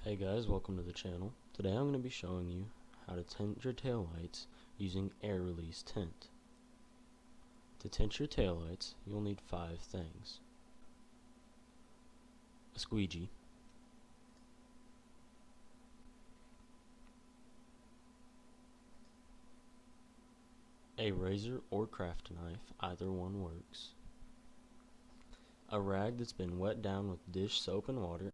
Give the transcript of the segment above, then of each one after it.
Hey guys, welcome to the channel. Today I'm going to be showing you how to tint your taillights using air release tint. To tint your taillights, you'll need 5 things: a squeegee, a razor or craft knife, either one works, a rag that's been wet down with dish soap and water,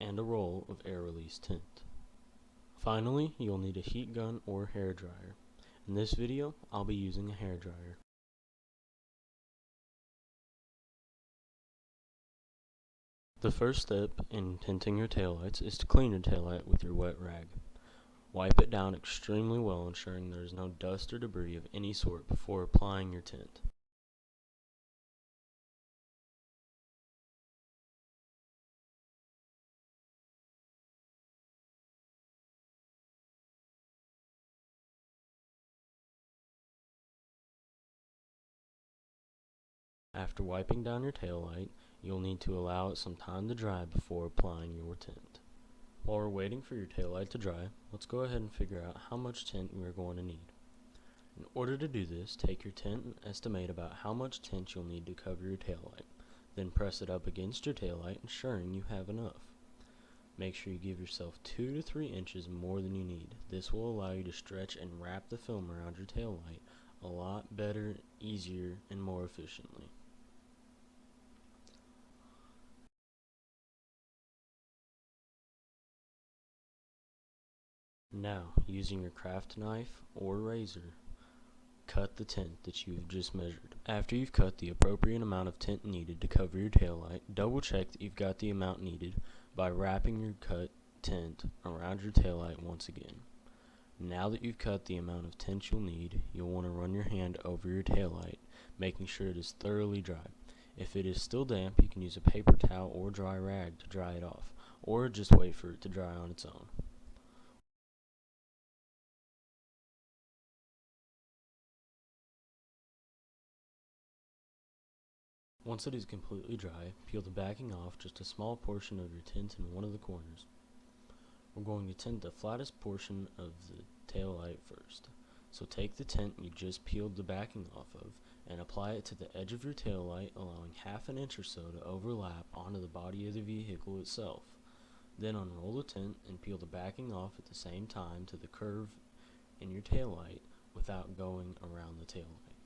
and a roll of air release tint. Finally, you'll need a heat gun or hair dryer. In this video, I'll be using a hair dryer. The first step in tinting your taillights is to clean your taillight with your wet rag. Wipe it down extremely well, ensuring there is no dust or debris of any sort before applying your tint. After wiping down your taillight, you'll need to allow it some time to dry before applying your tint. While we're waiting for your taillight to dry, let's go ahead and figure out how much tint we are going to need. In order to do this, take your tint and estimate about how much tint you'll need to cover your taillight. Then press it up against your taillight, ensuring you have enough. Make sure you give yourself 2 to 3 inches more than you need. This will allow you to stretch and wrap the film around your taillight a lot better, easier, and more efficiently. Now, using your craft knife or razor, cut the tint that you have just measured. After you've cut the appropriate amount of tint needed to cover your taillight, double check that you've got the amount needed by wrapping your cut tint around your taillight once again. Now that you've cut the amount of tint you'll need, you'll want to run your hand over your taillight, making sure it is thoroughly dry. If it is still damp, you can use a paper towel or dry rag to dry it off, or just wait for it to dry on its own. Once it is completely dry, peel the backing off just a small portion of your tint in one of the corners. We're going to tint the flattest portion of the tail light first. So take the tint you just peeled the backing off of and apply it to the edge of your tail light, allowing half an inch or so to overlap onto the body of the vehicle itself. Then unroll the tint and peel the backing off at the same time to the curve in your tail light without going around the tail light.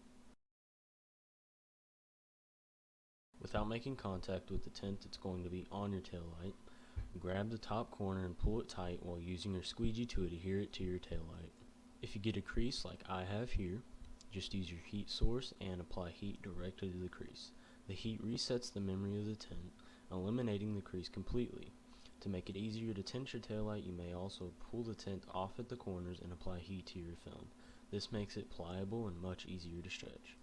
Without making contact with the tint that's going to be on your taillight, grab the top corner and pull it tight while using your squeegee to adhere it to your taillight. If you get a crease like I have here, just use your heat source and apply heat directly to the crease. The heat resets the memory of the tint, eliminating the crease completely. To make it easier to tint your taillight, you may also pull the tint off at the corners and apply heat to your film. This makes it pliable and much easier to stretch.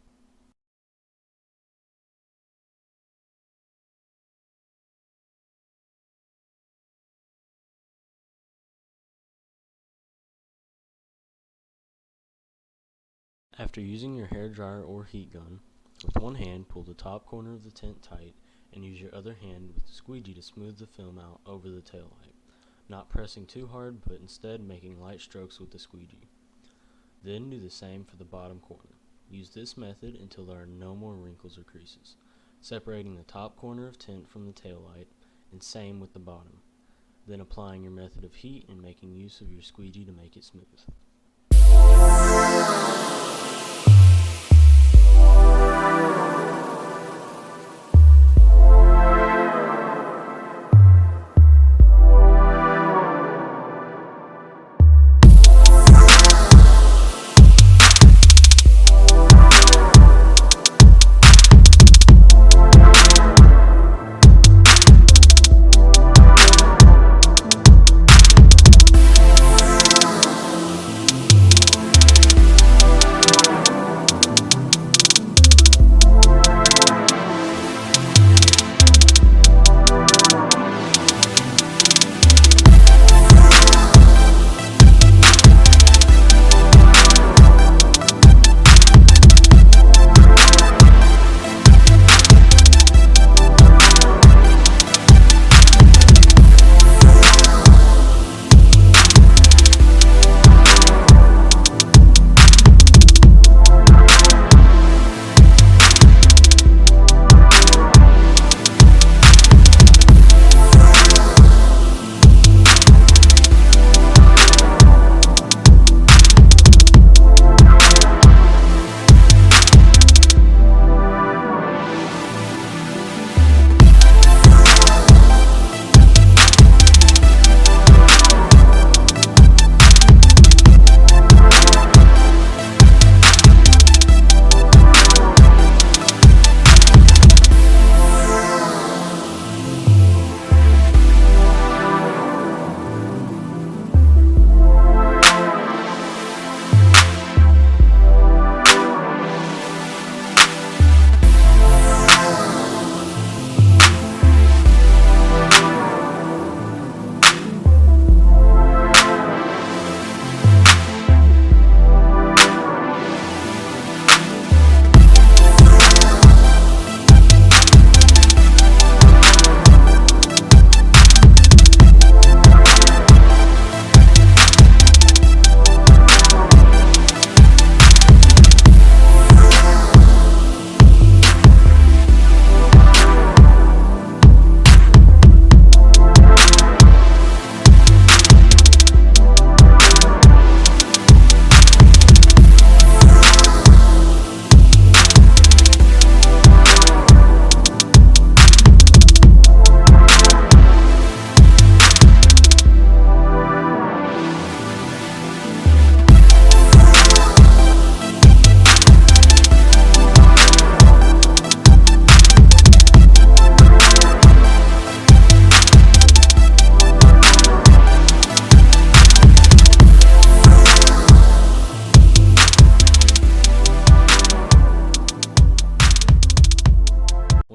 After using your hair dryer or heat gun, with one hand pull the top corner of the tint tight and use your other hand with the squeegee to smooth the film out over the taillight, not pressing too hard but instead making light strokes with the squeegee. Then do the same for the bottom corner. Use this method until there are no more wrinkles or creases, separating the top corner of tint from the taillight, and same with the bottom. Then applying your method of heat and making use of your squeegee to make it smooth.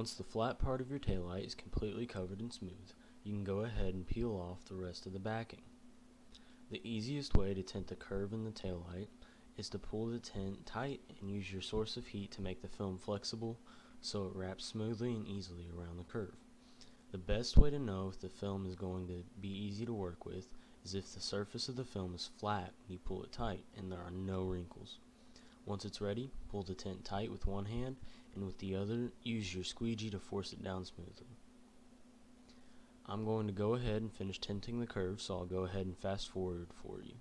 Once the flat part of your taillight is completely covered and smooth, you can go ahead and peel off the rest of the backing. The easiest way to tint the curve in the taillight is to pull the tint tight and use your source of heat to make the film flexible so it wraps smoothly and easily around the curve. The best way to know if the film is going to be easy to work with is if the surface of the film is flat when you pull it tight and there are no wrinkles. Once it's ready, pull the tint tight with one hand and with the other use your squeegee to force it down smoothly. I'm going to go ahead and finish tinting the curve, so I'll go ahead and fast forward for you.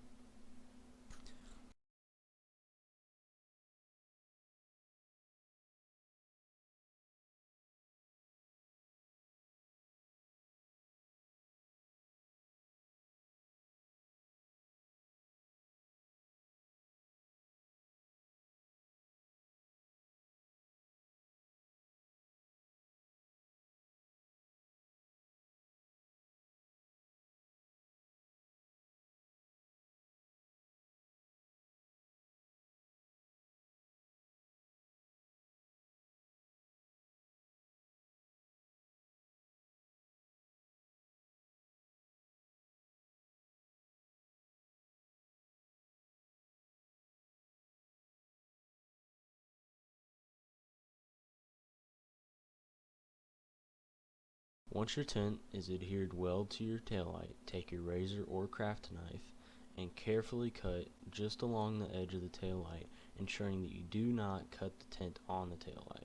Once your tint is adhered well to your taillight, take your razor or craft knife and carefully cut just along the edge of the taillight, ensuring that you do not cut the tint on the taillight.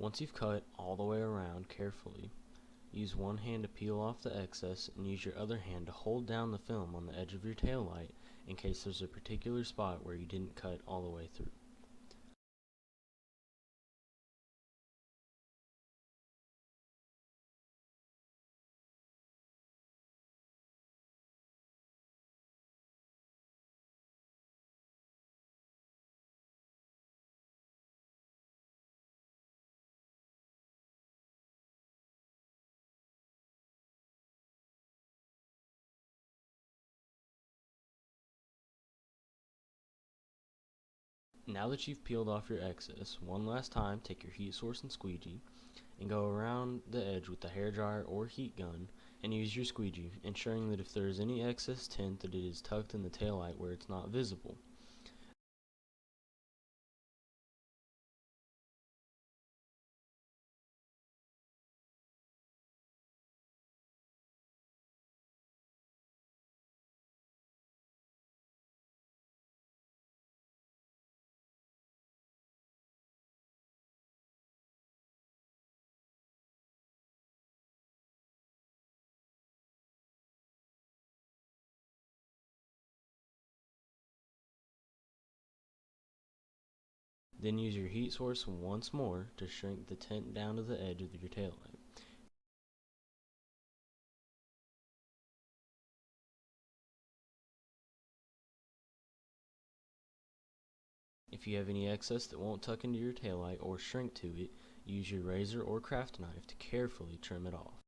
Once you've cut all the way around carefully, use one hand to peel off the excess and use your other hand to hold down the film on the edge of your taillight in case there's a particular spot where you didn't cut all the way through. Now that you've peeled off your excess, one last time take your heat source and squeegee and go around the edge with the hairdryer or heat gun and use your squeegee, ensuring that if there is any excess tint that it is tucked in the taillight where it's not visible. Then use your heat source once more to shrink the tint down to the edge of your taillight. If you have any excess that won't tuck into your taillight or shrink to it, use your razor or craft knife to carefully trim it off.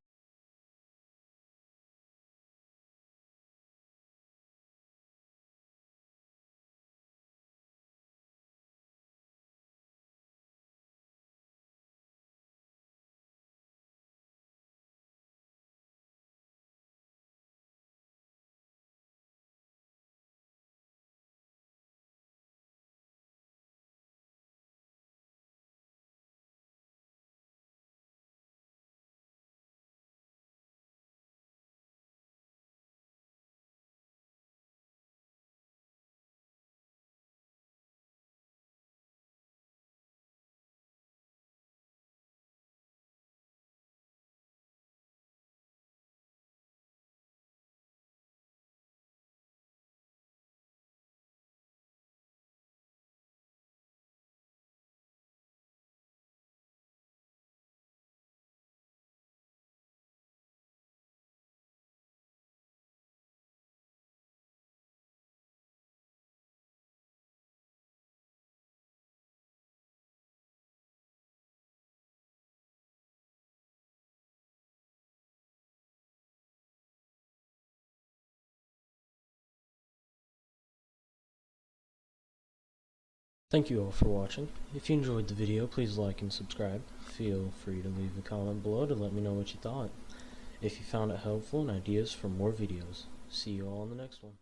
Thank you all for watching. If you enjoyed the video, please like and subscribe. Feel free to leave a comment below to let me know what you thought. If you found it helpful and ideas for more videos. See you all in the next one.